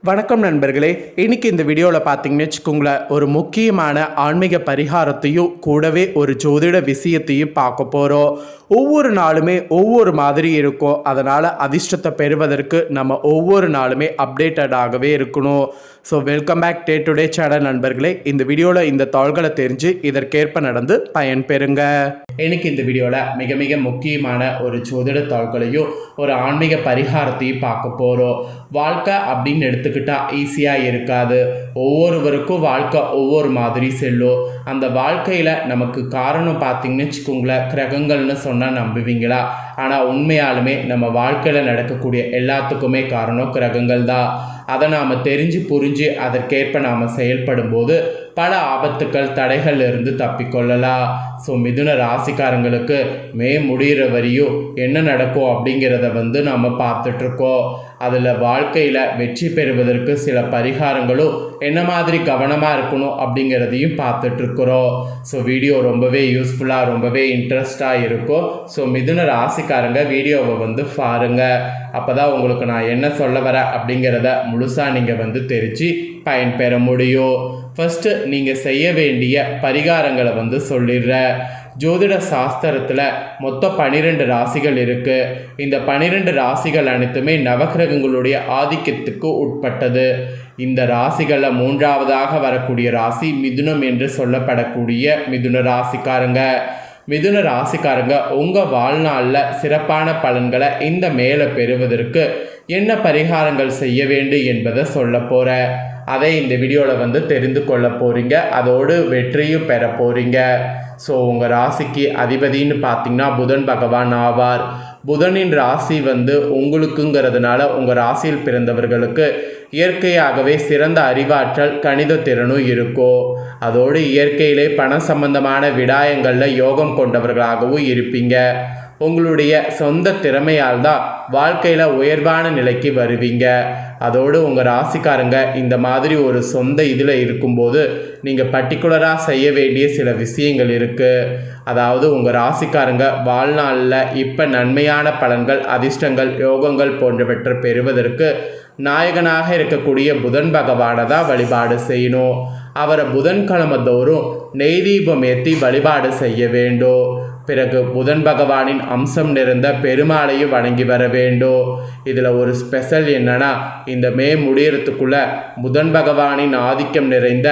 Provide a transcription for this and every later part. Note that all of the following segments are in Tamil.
வணக்கம் நண்பர்களே. இன்னைக்கு இந்த வீடியோவில் பார்த்தீங்கன்னு வச்சுக்கோங்களேன், ஒரு முக்கியமான ஆன்மீக பரிகாரத்தையும் கூடவே ஒரு ஜோதிட விஷயத்தையும் பார்க்க போகிறோம். ஒவ்வொரு நாளுமே ஒவ்வொரு மாதிரி இருக்கும். அதனால் அதிர்ஷ்டத்தை பெறுவதற்கு நம்ம ஒவ்வொரு நாளுமே அப்டேட்டடாகவே இருக்கணும். So welcome back day today channel நண்பர்களே. இந்த வீடியோவில் இந்த தாள்களை தெரிஞ்சு இதற்கேற்ப நடந்து பயன்பெறுங்க. இன்னைக்கு இந்த வீடியோவில் மிக மிக முக்கியமான ஒரு ஜோதிட தாள்களையும் ஒரு ஆன்மீக பரிகாரத்தையும் பார்க்க போகிறோம். வாழ்க்கை அப்படின்னு எடுத்துக்கிட்டால் ஈஸியாக இருக்காது. ஒவ்வொருவருக்கும் வாழ்க்கை ஒவ்வொரு மாதிரி செல்லும். அந்த வாழ்க்கையில் நமக்கு காரணம் பார்த்திங்கன்னு வச்சுக்கோங்களேன், கிரகங்கள்னு சொன்னால் நம்புவீங்களா? ஆனால் உண்மையாலுமே நம்ம வாழ்க்கையில் நடக்கக்கூடிய எல்லாத்துக்குமே காரணம் கிரகங்கள் தான். அதை நாம் தெரிஞ்சு புரிஞ்சு அதற்கேற்ப நாம் செயல்படும் போது பல ஆபத்துக்கள் தடைகள் இருந்து தப்பிக்கொள்ளலாம். ஸோ மிதுன ராசிக்காரங்களுக்கு மே முடிகிற வரையும் என்ன நடக்கும் அப்படிங்கிறத நாம் பார்த்துட்ருக்கோம். அதில் வாழ்க்கையில் வெற்றி பெறுவதற்கு சில பரிகாரங்களும் என்ன மாதிரி கவனமாக இருக்கணும் அப்படிங்கிறதையும் பார்த்துட்ருக்குறோம். ஸோ வீடியோ ரொம்பவே யூஸ்ஃபுல்லாக ரொம்பவே இன்ட்ரெஸ்டாக இருக்கும். ஸோ மிதுன ராசிக்காரங்க வீடியோவை பாருங்கள். அப்போ தான் உங்களுக்கு நான் என்ன சொல்ல வரேன் அப்படிங்கிறத முழுசாக நீங்கள் தெரிஞ்சு பயன்பெற முடியும். ஃபஸ்ட்டு நீங்கள் செய்ய வேண்டிய பரிகாரங்களை சொல்லிடுறேன். ஜோதிட சாஸ்திரத்தில் மொத்தம் 12 ராசிகள் இருக்குது. இந்த 12 ராசிகள் அனைத்துமே நவகிரகங்களுடைய ஆதிக்கத்துக்கு உட்பட்டது. இந்த ராசிகளில் 3ஆவதாக வரக்கூடிய ராசி மிதுனம் என்று சொல்லப்படக்கூடிய மிதுன ராசிக்காரங்க. மிதுன ராசிக்காரங்க உங்கள் வாழ்நாளில் சிறப்பான பலன்களை இந்த மேலே பெறுவதற்கு என்ன பரிகாரங்கள் செய்ய வேண்டும் என்பதை சொல்ல போகிறேன். அதை இந்த வீடியோவில் தெரிந்து கொள்ள போகிறீங்க. அதோடு வெற்றியும் பெற போகிறீங்க. ஸோ உங்கள் ராசிக்கு அதிபதின்னு பார்த்திங்கன்னா புதன் பகவான் ஆவார். புதனின் ராசி உங்களுக்குங்கிறதுனால உங்கள் ராசியில் பிறந்தவர்களுக்கு இயற்கையாகவே சிறந்த அறிவாற்றல் கணித திறனும் இருக்கும். அதோடு இயற்கையிலே பண சம்பந்தமான விடாயங்களில் யோகம் கொண்டவர்களாகவும் இருப்பீங்க. உங்களுடைய சொந்த திறமையால் தான் வாழ்க்கையில் உயர்வான நிலைக்கு வருவீங்க. அதோடு உங்கள் ராசிக்காரங்க இந்த மாதிரி ஒரு சொந்த இதில் இருக்கும்போது நீங்கள் பர்டிகுலராக செய்ய வேண்டிய சில விஷயங்கள் இருக்குது. அதாவது உங்கள் ராசிக்காரங்க வாழ்நாளில் இப்போ நன்மையான பலன்கள், அதிர்ஷ்டங்கள், யோகங்கள் போன்றவற்றை பெறுவதற்கு நாயகனாக இருக்கக்கூடிய புதன் பகவானை தான் வழிபாடு செய்யணும். அவரை புதன்கிழமை தோறும் நெய் தீபம் ஏற்றி வழிபாடு செய்ய வேண்டும். பிறகு புதன் பகவானின் அம்சம் நிறைந்த பெருமாளையும் வணங்கி வர வேண்டும். இதில் ஒரு ஸ்பெஷல் என்னன்னா, இந்த மே முடியறதுக்குள்ள புதன் பகவானின் ஆதிக்கம் நிறைந்த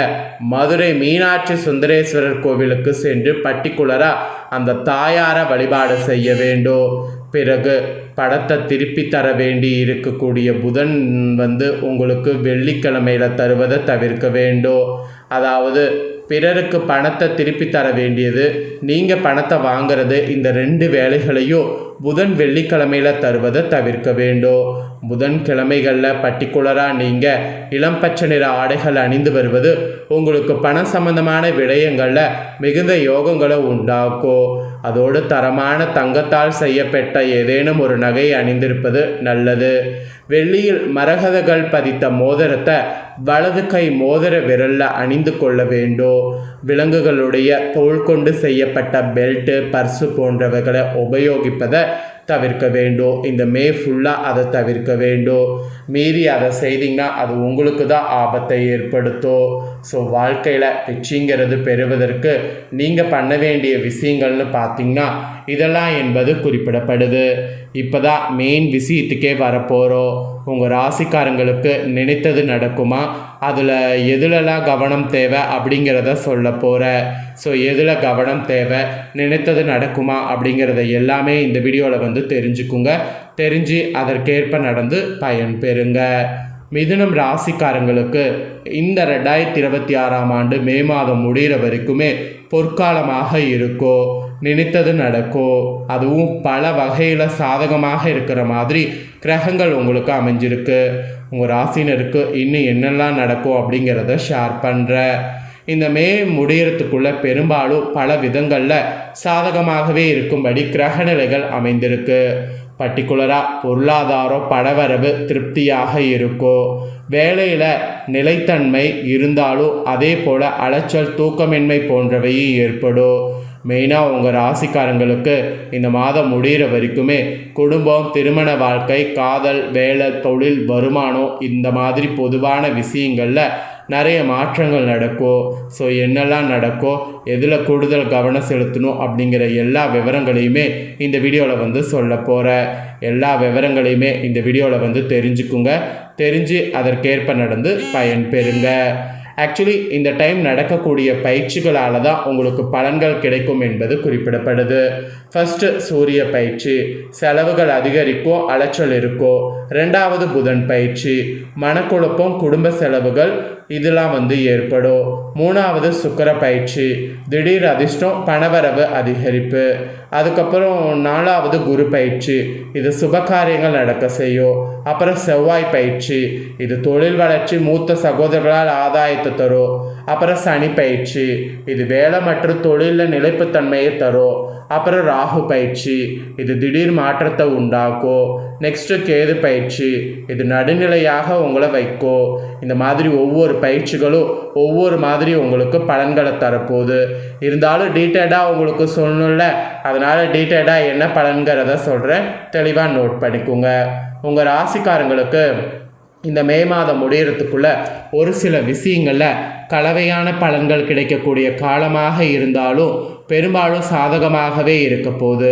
மதுரை மீனாட்சி சுந்தரேஸ்வரர் கோவிலுக்கு சென்று பர்டிகுலராக அந்த தாயாரை வழிபாடு செய்ய வேண்டும். பிறகு படத்தை திருப்பி தர வேண்டி இருக்கக்கூடிய புதன் உங்களுக்கு வெள்ளிக்கிழமையில் தருவதை தவிர்க்க வேண்டும். அதாவது பிறருக்கு பணத்தை திருப்பி தர வேண்டியது, நீங்கள் பணத்தை வாங்கிறது, இந்த 2 வேலைகளையும் புதன் வெள்ளிக்கிழமையில் தருவதை தவிர்க்க வேண்டும். புதன்கிழமைகளில் பர்டிகுலராக நீங்கள் இளம் பச்சை நிற ஆடைகள் அணிந்து வருவது உங்களுக்கு பண சம்பந்தமான விடயங்களில் மிகுந்த யோகங்களை உண்டாக்கும். அதோடு தரமான தங்கத்தால் செய்யப்பட்ட ஏதேனும் ஒரு நகை அணிந்திருப்பது நல்லது. வெள்ளியில் மரகதங்கள் பதித்த மோதிரத்தை வலது கை மோதிர விரலில் அணிந்து கொள்ள வேண்டும். விலங்குகளுடைய தோல் கொண்டு செய்யப்பட்ட பெல்ட்டு, பர்ஸு போன்றவைகளை உபயோகிப்பதை தவிர்க்க வேண்டும். இந்த மே ஃபுல்லாக அதை தவிர்க்க வேண்டும். மீறி அதை செய்தீங்கன்னா அது உங்களுக்கு தான் ஆபத்தை ஏற்படுத்தும். ஸோ வாழ்க்கையில் வெற்றிங்கிறது பெறுவதற்கு நீங்கள் பண்ண வேண்டிய விஷயங்கள்னு பார்த்திங்கன்னா இதெல்லாம் என்பது குறிப்பிடப்படுது. இப்போ தான் மெயின் விஷயத்துக்கே வரப்போகிறோம். உங்கள் ராசிக்காரங்களுக்கு நினைத்தது நடக்குமா, அதில் எதுலலாம் கவனம் தேவை அப்படிங்கிறத சொல்ல போகிறேன். ஸோ எதில் கவனம் தேவை, நினைத்தது நடக்குமா அப்படிங்கிறத எல்லாமே இந்த வீடியோவில் தெரிஞ்சுக்குங்க. தெரிஞ்சு அதற்கேற்ப நடந்து பயன்பெறுங்க. மிதுனம் ராசிக்காரங்களுக்கு இந்த 2026ஆம் ஆண்டு மே மாதம் முடிகிற வரைக்குமே பொற்காலமாக இருக்கும். நினைத்தது நடக்கும். அதுவும் பல வகையில் சாதகமாக இருக்கிற மாதிரி கிரகங்கள் உங்களுக்கு அமைஞ்சிருக்கு. உங்கள் ராசினருக்கு இன்னும் என்னெல்லாம் நடக்கும் அப்படிங்கிறத ஷேர் பண்ணுறேன். இந்த மே முடியறதுக்குள்ளே பெரும்பாலும் பல விதங்களில் சாதகமாகவே இருக்கும்படி கிரகநிலைகள் அமைந்திருக்கு. பர்டிகுலராக பொருளாதாரம் பணவரவு திருப்தியாக இருக்கும். வேலையில் நிலைத்தன்மை இருந்தாலும் அதே போல் அலைச்சல், தூக்கமின்மை போன்றவையும் ஏற்படும். மெயினாக உங்கள் ராசிக்காரங்களுக்கு இந்த மாதம் முடிகிற வரைக்குமே குடும்பம், திருமண வாழ்க்கை, காதல், வேலை, தொழில், வருமானம் இந்த மாதிரி பொதுவான விஷயங்களில் நிறைய மாற்றங்கள் நடக்கும். ஸோ என்னெல்லாம் நடக்கும், எதில் கூடுதல் கவனம் செலுத்தணும் அப்படிங்கிற எல்லா விவரங்களையுமே இந்த வீடியோவில் சொல்ல போகிறேன். எல்லா விவரங்களையுமே இந்த வீடியோவில் தெரிஞ்சுக்குங்க. தெரிஞ்சு அதற்கேற்ப நடந்து பயன் பெறுங்க. ஆக்சுவலி இந்த டைம் நடக்கக்கூடிய பயிற்சிகளால் தான் உங்களுக்கு பலன்கள் கிடைக்கும் என்பது குறிப்பிடப்படுது. ஃபஸ்ட்டு சூரிய பயிற்சி, செலவுகள் அதிகரிக்கும், அலைச்சல் இருக்கும். ரெண்டாவது புதன் பயிற்சி, மனக்குழப்பம், குடும்ப செலவுகள் இதெல்லாம் ஏற்படும். மூணாவது சுக்கிர பயிற்சி, திடீர் அதிர்ஷ்டம், பணவரவு அதிகரிப்பு. அதுக்கப்புறம் நாலாவது குரு பயிற்சி, இது சுபகாரியங்கள் நடக்க செய்யும். அப்புறம் செவ்வாய் பயிற்சி, இது தொழில் வளர்ச்சி, மூத்த சகோதரர்களால் ஆதாயத்தை தரும். அப்புறம் சனி பயிற்சி, இது வேலை மற்றும் தொழிலில் நிலைப்புத்தன்மையை தரும். அப்புறம் ராகு பயிற்சி, இது திடீர் மாற்றத்தை உண்டாக்கும். நெக்ஸ்ட்டு கேது பயிற்சி, இது நடுநிலையாக உங்களை வைக்கும். இந்த மாதிரி ஒவ்வொரு பயிற்சிகளும் ஒவ்வொரு மாதிரி உங்களுக்கு பலன்களை தரப்போகுது. இருந்தாலும் டீட்டெயிலாக உங்களுக்கு சொல்லணும்ல, அதனால் டீட்டெயிலாக என்ன பலன்கிறத சொல்கிறேன், தெளிவாக நோட் பண்ணிக்கோங்க. உங்கள் ராசிக்காரங்களுக்கு இந்த மே மாதம் முடியறதுக்குள்ள ஒரு சில விஷயங்களில் கலவையான பலன்கள் கிடைக்கக்கூடிய காலமாக இருந்தாலும் பெரும்பாலும் சாதகமாகவே இருக்க போகுது.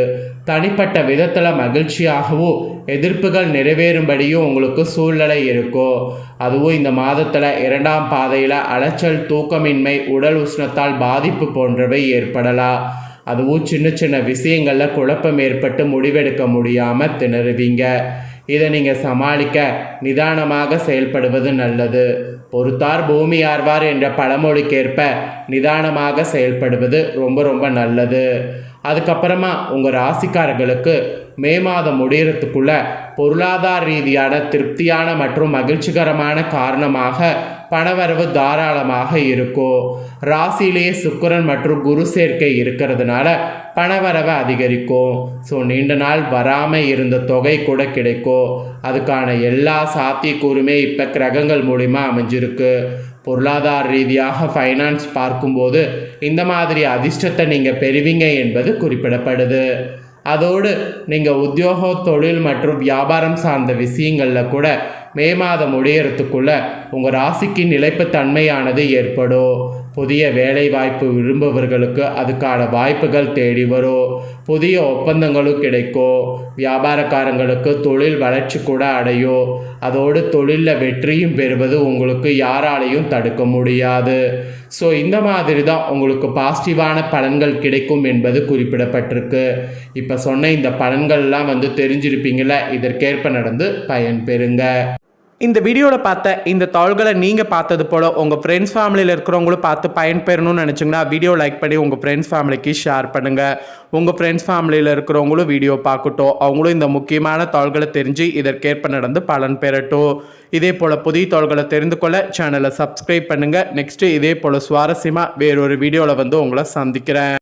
தனிப்பட்ட விதத்தில் மகிழ்ச்சியாகவும் எதிர்ப்புகள் நிறைவேறும்படியும் உங்களுக்கு சூழ்நிலை இருக்கும். அதுவும் இந்த மாதத்தில் 2ஆம் பாதையில் அலைச்சல், தூக்கமின்மை, உடல் உஷ்ணத்தால் பாதிப்பு போன்றவை ஏற்படலாம். அதுவும் சின்ன சின்ன விஷயங்களில் குழப்பம் ஏற்பட்டு முடிவெடுக்க முடியாமல் திணறுவீங்க. இதை நீங்கள் சமாளிக்க நிதானமாக செயல்படுவது நல்லது. பொறுத்தார் பூமி ஆர்வார் என்ற பழமொழிக்கேற்ப நிதானமாக செயல்படுவது ரொம்ப ரொம்ப நல்லது. அதுக்கப்புறமா உங்கள் ராசிக்காரர்களுக்கு மே மாதம் முடியறதுக்குள்ள பொருளாதார ரீதியான திருப்தியான மற்றும் மகிழ்ச்சிகரமான காரணமாக பணவரவு தாராளமாக இருக்கும். ராசியிலேயே சுக்கிரன் மற்றும் குரு சேர்க்கை இருக்கிறதுனால பணவரவை அதிகரிக்கும். ஸோ நீண்ட நாள் வராமல் இருந்த தொகை கூட கிடைக்கும். அதுக்கான எல்லா சாத்தியக்கூறுமே இப்போ கிரகங்கள் மூலிமா அமைஞ்சிருக்கு. பொருளாதார ரீதியாக ஃபைனான்ஸ் பார்க்கும்போது இந்த மாதிரி அதிர்ஷ்டத்தை நீங்கள் பெறுவீங்க என்பது குறிப்பிடப்படுது. அதோடு நீங்கள் உத்தியோகம், தொழில் மற்றும் வியாபாரம் சார்ந்த விஷயங்களில் கூட மே மாதம் முடியறதுக்குள்ள உங்கள் ராசிக்கு நிலைப்புத்தன்மையானது ஏற்படும். புதிய வேலை வாய்ப்பு விரும்புபவர்களுக்கு அதுக்கான வாய்ப்புகள் தேடி வரும். புதிய ஒப்பந்தங்களும் கிடைக்கும். வியாபாரக்காரங்களுக்கு தொழில் வளர்ச்சி கூட அடையும். அதோடு தொழிலில் வெற்றியும் பெறுவது உங்களுக்கு யாராலையும் தடுக்க முடியாது. ஸோ இந்த மாதிரி தான் உங்களுக்கு பாசிட்டிவான பலன்கள் கிடைக்கும் என்பது குறிப்பிடப்பட்டிருக்கு. இப்போ சொன்ன இந்த பலன்கள்லாம் தெரிஞ்சிருப்பீங்கள, இதற்கேற்ப நடந்து பயன் பெறுங்க. இந்த வீடியோவில் பார்த்த இந்த தாள்களை நீங்கள் பார்த்தது போல் உங்கள் ஃப்ரெண்ட்ஸ் ஃபேமிலியில் இருக்கிறவங்களும் பார்த்து பயன்பெறணும்னு நினச்சிங்கன்னா வீடியோ லைக் பண்ணி உங்கள் ஃப்ரெண்ட்ஸ் ஃபேமிலிக்கு ஷேர் பண்ணுங்கள். உங்கள் ஃப்ரெண்ட்ஸ் ஃபேமிலியில் இருக்கிறவங்களும் வீடியோ பார்க்கட்டும், அவங்களும் இந்த முக்கியமான தாள்களை தெரிஞ்சு இதற்கேற்ப நடந்து பலன் பெறட்டும். இதே போல் புதிய தாள்களை தெரிந்து கொள்ள சேனலை சப்ஸ்கிரைப் பண்ணுங்கள். நெக்ஸ்ட்டு இதே போல் சுவாரஸ்யமாக வேறொரு வீடியோவில் உங்களை சந்திக்கிறேன்.